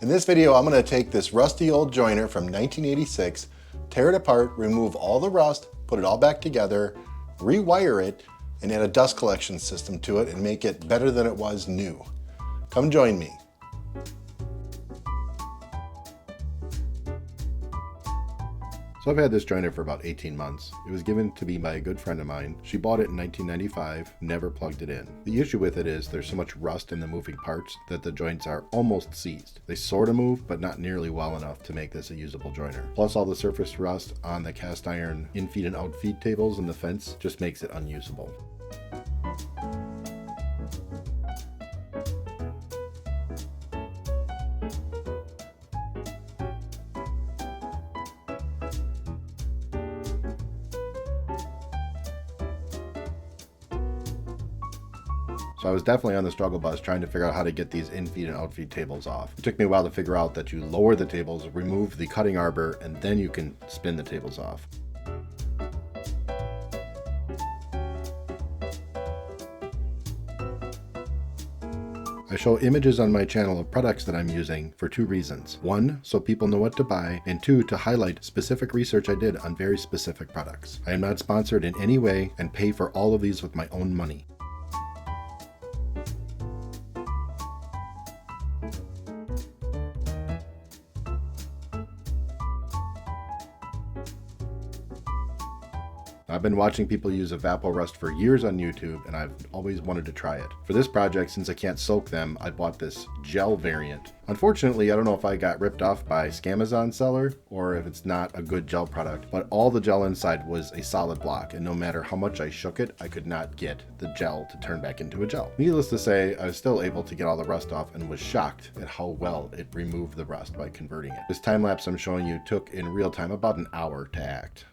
In this video, I'm going to take this rusty old joiner from 1986, tear it apart, remove all the rust, put it all back together, rewire it, and add a dust collection system to it and make it better than it was new. Come join me. So I've had this joiner for about 18 months. It was given to me by a good friend of mine. She bought it in 1995, never plugged it in. The issue with it is there's so much rust in the moving parts that the joints are almost seized. They sort of move, but not nearly well enough to make this a usable joiner. Plus all the surface rust on the cast iron in-feed and out-feed tables and the fence just makes it unusable. So I was definitely on the struggle bus trying to figure out how to get these in-feed and out-feed tables off. It took me a while to figure out that you lower the tables, remove the cutting arbor, and then you can spin the tables off. I show images on my channel of products that I'm using for two reasons. One, so people know what to buy, and two, to highlight specific research I did on very specific products. I am not sponsored in any way and pay for all of these with my own money. I've been watching people use Evapo-Rust for years on YouTube, and I've always wanted to try it. For this project, since I can't soak them, I bought this gel variant. Unfortunately, I don't know if I got ripped off by Scamazon seller or if it's not a good gel product, but all the gel inside was a solid block, and no matter how much I shook it, I could not get the gel to turn back into a gel. Needless to say, I was still able to get all the rust off and was shocked at how well it removed the rust by converting it. This time lapse I'm showing you took in real time about an hour to act.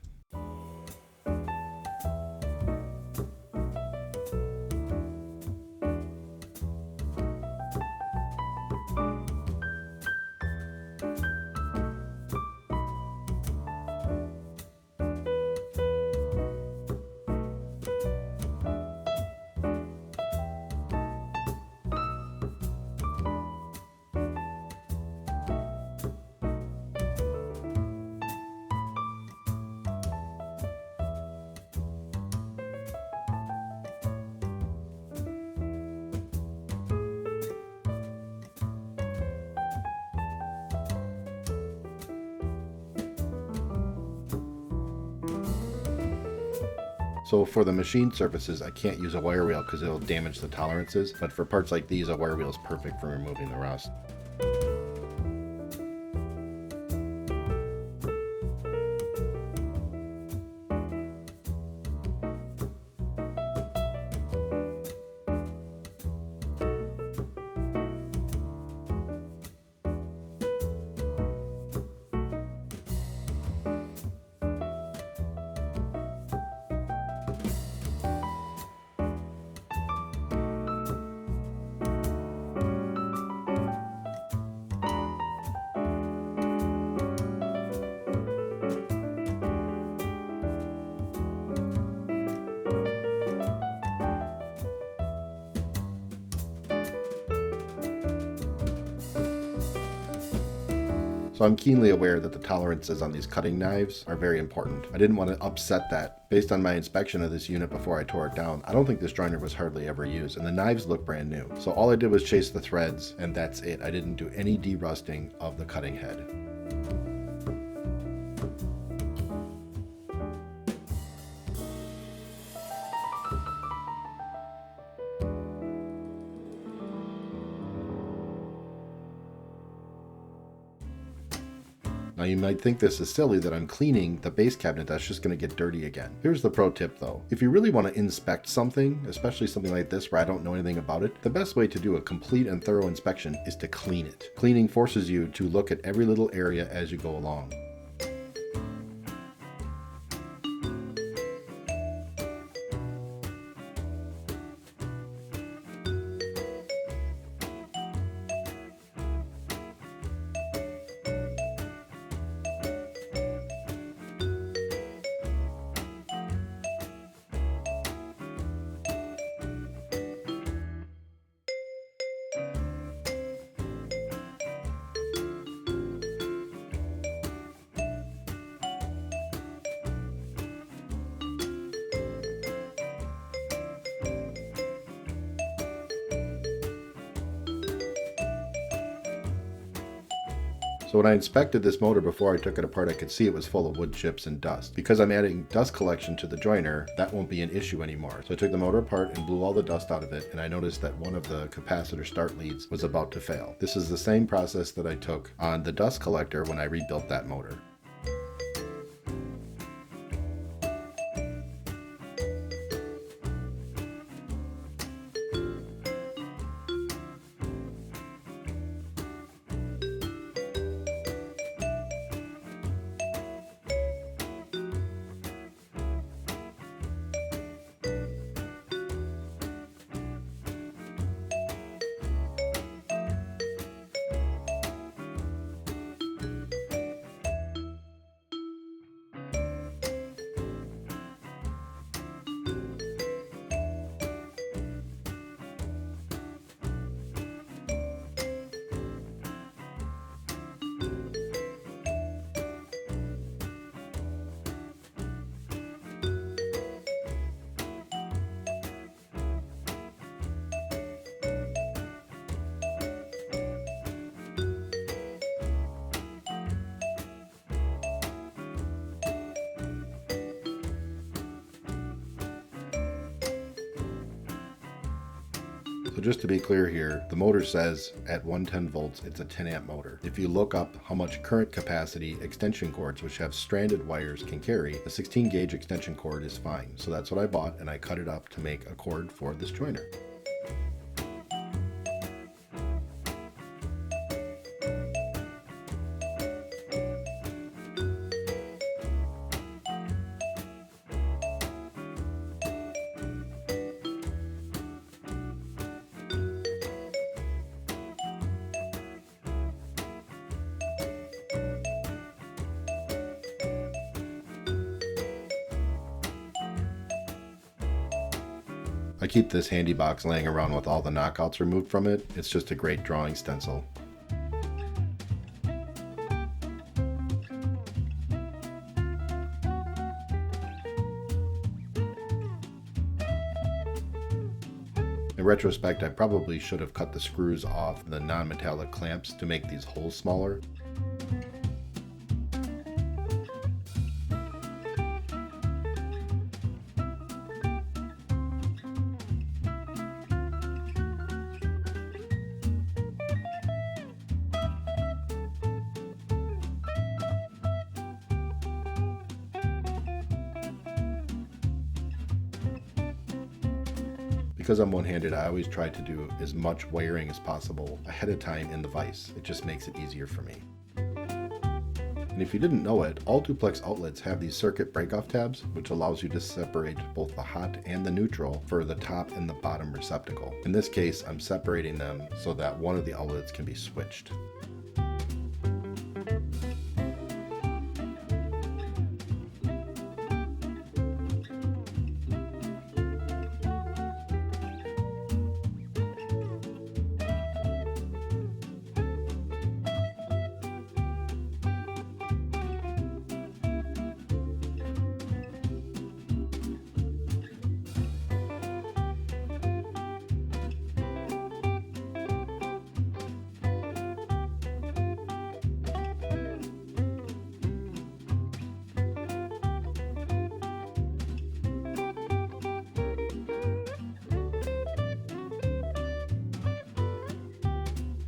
So for the machine surfaces, I can't use a wire wheel because it'll damage the tolerances, but for parts like these, a wire wheel is perfect for removing the rust. So I'm keenly aware that the tolerances on these cutting knives are very important. I didn't want to upset that. Based on my inspection of this unit before I tore it down, I don't think this joiner was hardly ever used, and the knives look brand new. So all I did was chase the threads, and that's it. I didn't do any derusting of the cutting head. Now you might think this is silly that I'm cleaning the base cabinet that's just going to get dirty again. Here's the pro tip though. If you really want to inspect something, especially something like this where I don't know anything about it, the best way to do a complete and thorough inspection is to clean it. Cleaning forces you to look at every little area as you go along. So when I inspected this motor before I took it apart, I could see it was full of wood chips and dust. Because I'm adding dust collection to the joiner, that won't be an issue anymore. So I took the motor apart and blew all the dust out of it, and I noticed that one of the capacitor start leads was about to fail. This is the same process that I took on the dust collector when I rebuilt that motor. So just to be clear here, the motor says at 110 volts it's a 10 amp motor. If you look up how much current capacity extension cords which have stranded wires can carry, a 16 gauge extension cord is fine. So that's what I bought, and I cut it up to make a cord for this joiner. I keep this handy box laying around with all the knockouts removed from it. It's just a great drawing stencil. In retrospect, I probably should have cut the screws off the non-metallic clamps to make these holes smaller. Because I'm one-handed, I always try to do as much wiring as possible ahead of time in the vise. It just makes it easier for me. And if you didn't know it, all duplex outlets have these circuit breakoff tabs, which allows you to separate both the hot and the neutral for the top and the bottom receptacle. In this case, I'm separating them so that one of the outlets can be switched.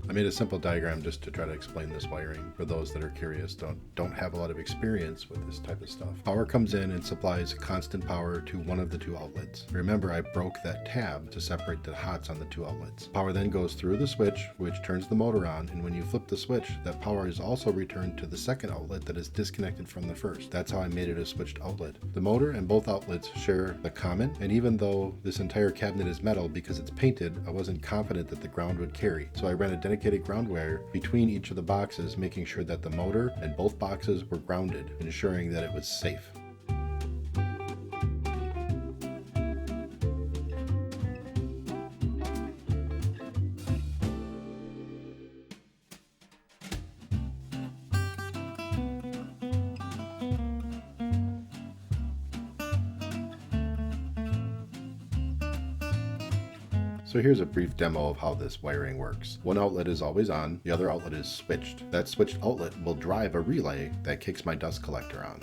I made a simple diagram just to try to explain this wiring for those that are curious, don't have a lot of experience with this type of stuff. Power comes in and supplies constant power to one of the two outlets. Remember, I broke that tab to separate the hots on the two outlets. Power then goes through the switch, which turns the motor on, and when you flip the switch, that power is also returned to the second outlet that is disconnected from the first. That's how I made it a switched outlet. The motor and both outlets share the common, and even though this entire cabinet is metal because it's painted, I wasn't confident that the ground would carry. So I ran a dedicated ground wire between each of the boxes, making sure that the motor and both boxes were grounded, ensuring that it was safe. So here's a brief demo of how this wiring works. One outlet is always on, the other outlet is switched. That switched outlet will drive a relay that kicks my dust collector on.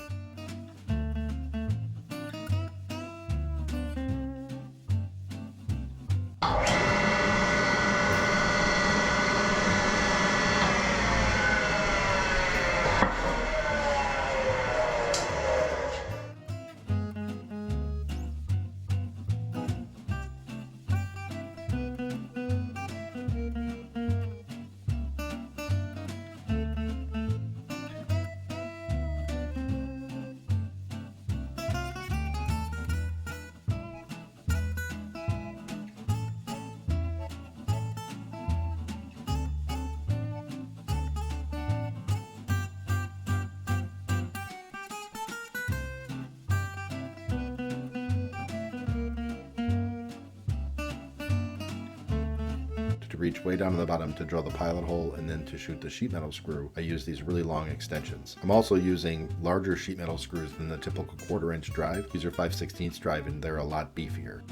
To reach way down to the bottom to drill the pilot hole and then to shoot the sheet metal screw, I use these really long extensions. I'm also using larger sheet metal screws than the typical 1/4 inch drive. These are 5/16 drive and they're a lot beefier.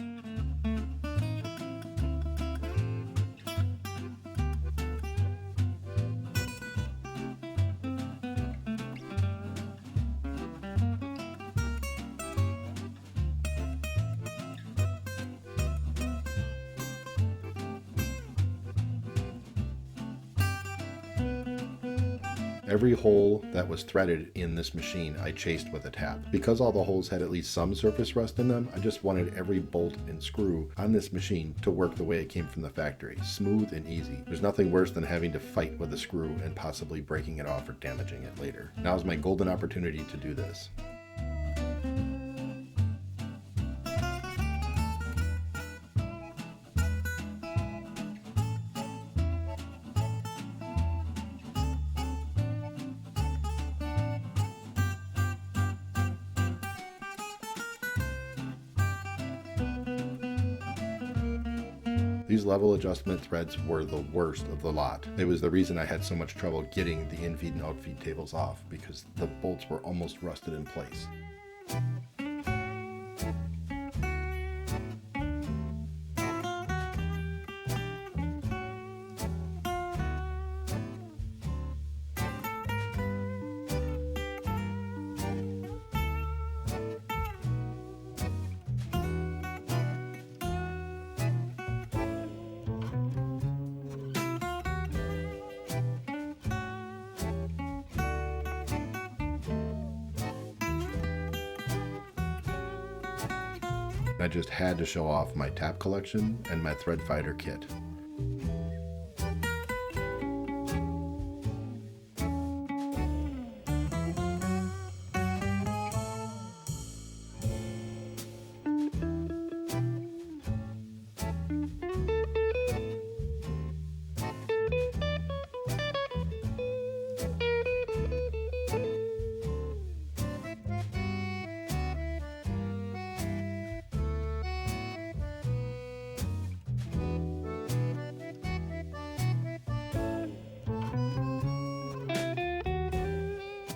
Every hole that was threaded in this machine I chased with a tap. Because all the holes had at least some surface rust in them, I just wanted every bolt and screw on this machine to work the way it came from the factory. Smooth and easy. There's nothing worse than having to fight with a screw and possibly breaking it off or damaging it later. Now's my golden opportunity to do this. These level adjustment threads were the worst of the lot. It was the reason I had so much trouble getting the infeed and outfeed tables off, because the bolts were almost rusted in place. I just had to show off my tap collection and my thread fighter kit.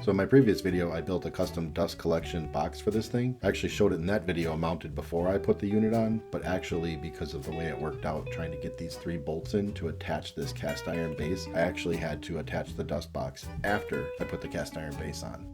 So in my previous video, I built a custom dust collection box for this thing. I actually showed it in that video mounted before I put the unit on, but actually because of the way it worked out, trying to get these 3 bolts in to attach this cast iron base, I actually had to attach the dust box after I put the cast iron base on.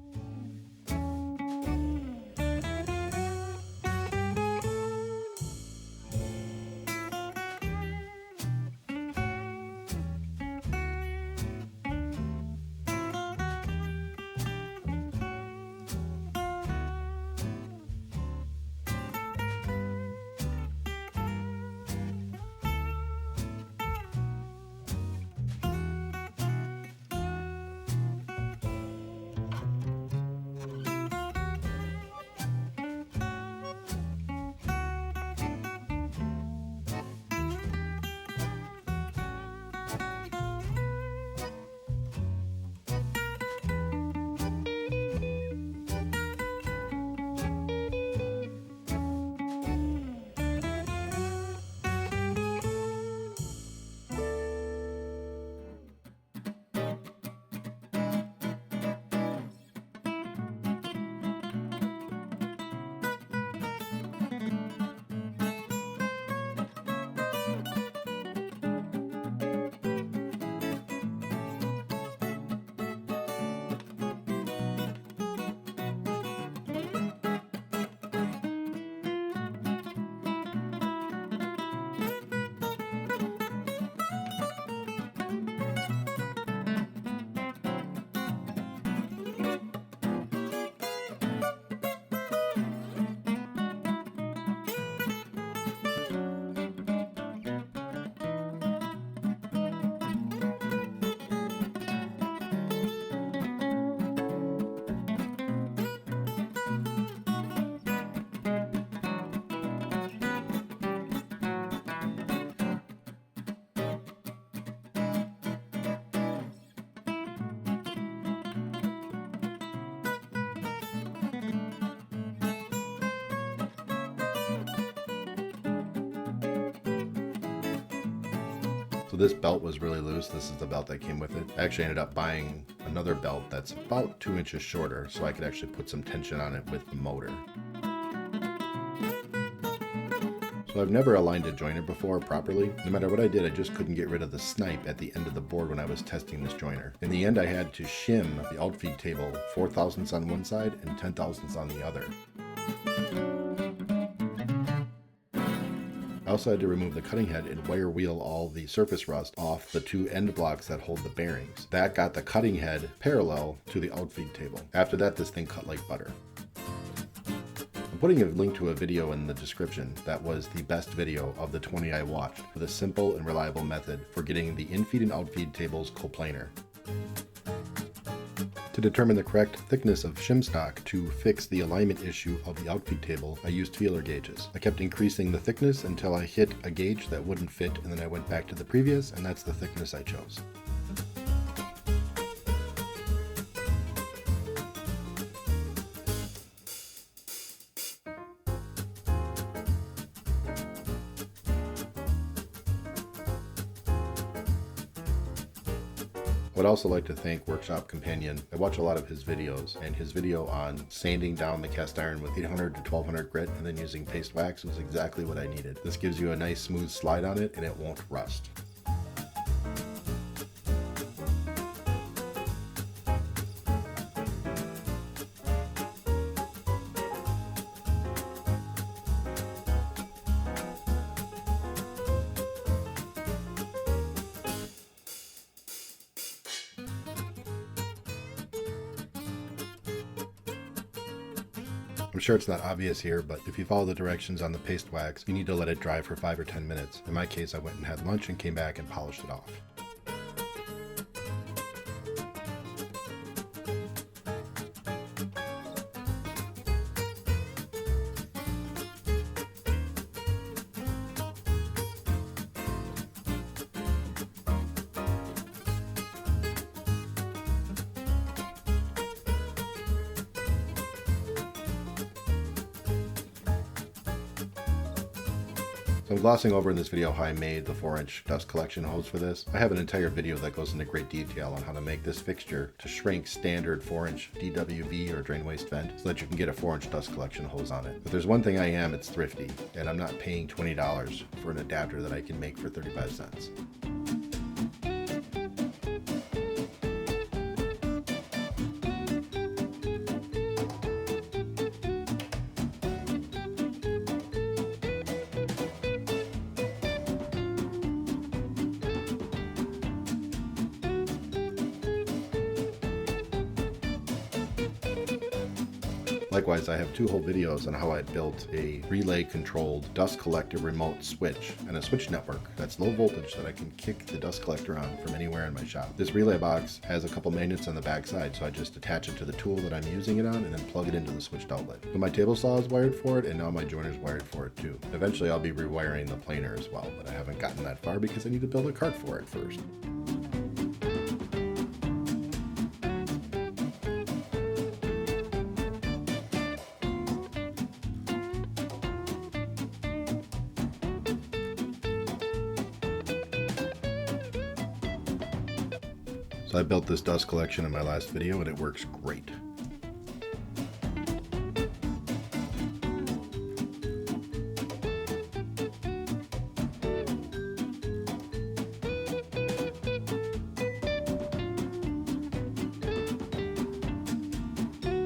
this belt was really loose. This is the belt that came with it. I actually ended up buying another belt that's about 2 inches shorter so I could actually put some tension on it with the motor. So I've never aligned a joiner before properly. No matter what I did, I just couldn't get rid of the snipe at the end of the board when I was testing this joiner. In the end, I had to shim the outfeed table 4 thousandths on one side and 10 thousandths on the other. I also had to remove the cutting head and wire wheel all the surface rust off the 2 end blocks that hold the bearings. That got the cutting head parallel to the outfeed table. After that, this thing cut like butter. I'm putting a link to a video in the description that was the best video of the 20 I watched for the simple and reliable method for getting the infeed and outfeed tables co-planar. To determine the correct thickness of shim stock to fix the alignment issue of the outfeed table, I used feeler gauges. I kept increasing the thickness until I hit a gauge that wouldn't fit, and then I went back to the previous, and that's the thickness I chose. I would also like to thank Workshop Companion. I watch a lot of his videos, and his video on sanding down the cast iron with 800 to 1200 grit and then using paste wax was exactly what I needed. This gives you a nice smooth slide on it and it won't rust. I'm sure it's not obvious here, but if you follow the directions on the paste wax, you need to let it dry for 5 or 10 minutes. In my case, I went and had lunch and came back and polished it off. So I'm glossing over in this video how I made the 4-inch dust collection hose for this. I have an entire video that goes into great detail on how to make this fixture to shrink standard 4-inch DWV or drain waste vent so that you can get a 4-inch dust collection hose on it. But there's one thing I am, it's thrifty, and I'm not paying $20 for an adapter that I can make for 35 cents. Likewise, I have 2 whole videos on how I built a relay-controlled dust collector remote switch and a switch network that's low voltage that I can kick the dust collector on from anywhere in my shop. This relay box has a couple magnets on the back side, so I just attach it to the tool that I'm using it on and then plug it into the switched outlet. But my table saw is wired for it, and now my joiner's wired for it too. Eventually, I'll be rewiring the planer as well, but I haven't gotten that far because I need to build a cart for it first. So I built this dust collection in my last video and it works great.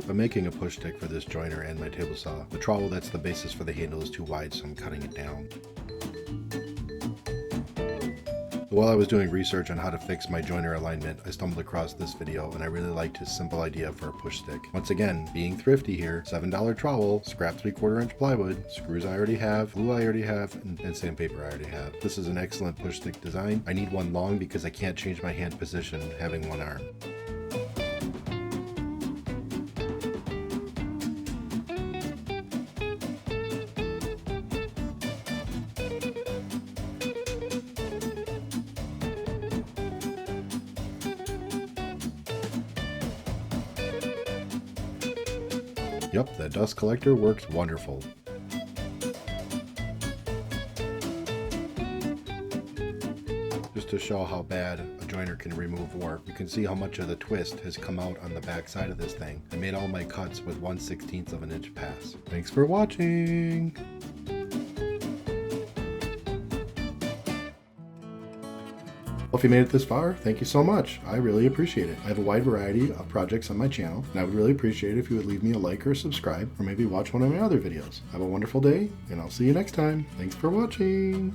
I'm making a push stick for this joiner and my table saw. The trowel that's the basis for the handle is too wide, so I'm cutting it down. While I was doing research on how to fix my joiner alignment, I stumbled across this video and I really liked his simple idea for a push stick. Once again, being thrifty here, $7 trowel, scrap 3/4 inch plywood, screws I already have, glue I already have, and sandpaper I already have. This is an excellent push stick design. I need one long because I can't change my hand position having one arm. Yep, that dust collector works wonderful. There's just to show how bad a joiner can remove warp. You can see how much of the twist has come out on the back side of this thing. I made all my cuts with 1/16 of an inch pass. Thanks for watching! Well, if you made it this far, thank you so much. I really appreciate it. I have a wide variety of projects on my channel, and I would really appreciate it if you would leave me a like or a subscribe, or maybe watch one of my other videos. Have a wonderful day, and I'll see you next time. Thanks for watching!